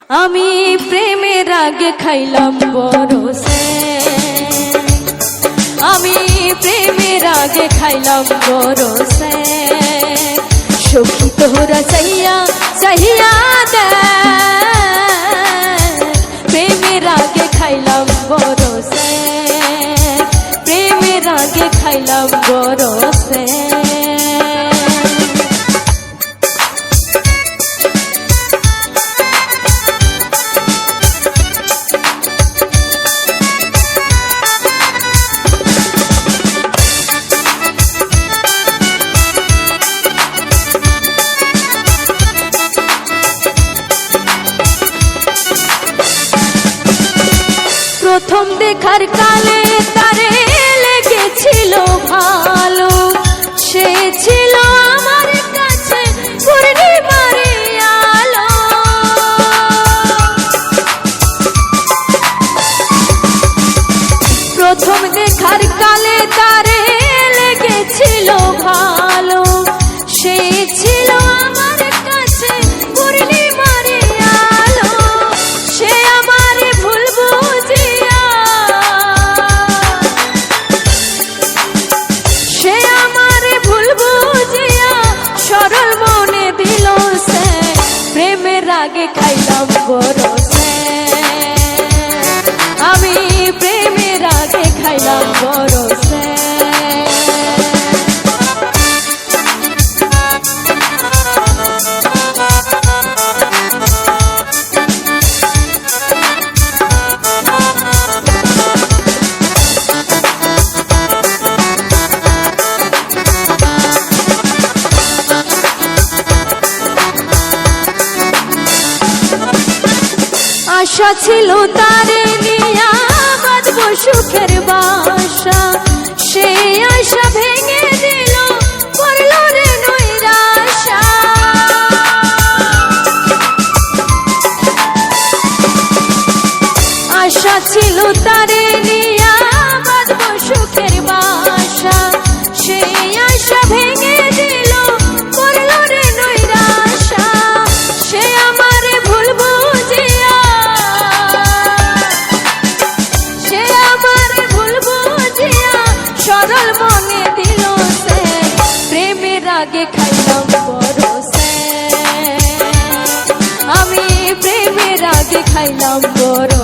আমি প্রেমের আগে খাইলাম বরসে, আমি প্রেমের আগে খাইলাম বরসে। সখী তোরা চাইয়া চাইয়া দে, প্রেমের আগে খাইলাম বরসে, প্রেমের আগে খাইলাম বরসে। প্রথম দেখার কালে তারে লেগেছিল ভালো, সে ছিল আমার কাছে পূর্ণিমার আলো। প্রথম দেখার কালে তারে লেগেছিল ভালো, সে ছিল আমার কাছে পূর্ণিমার আলো। সে আমার ভুল বুঝিয়া, সে আমার ভুল বুঝিয়া সরল মনে দিল সে, প্রেমের আগে খাইলাম বরসে, আমি প্রেমের আগে খাইলাম বরসে। আশা ছিল তারে নিয়া বাঁধবো সুখের বাসা, সেই আশা ভেঙে দিল করল রে নৈরাশা। আশা ছিল তারে নিয়া বাঁধবো সুখের বাসা, সেই আশা ভেঙে দিল করল রে নৈরাশা। সে আমার ভুল বুঝিয়া, সে আমার ভুল বুঝিয়া সরল মনে দিল সে, প্রেমের আগে খাইলাম বরসে, আমি প্রেমের আগে খাইলাম বরসে।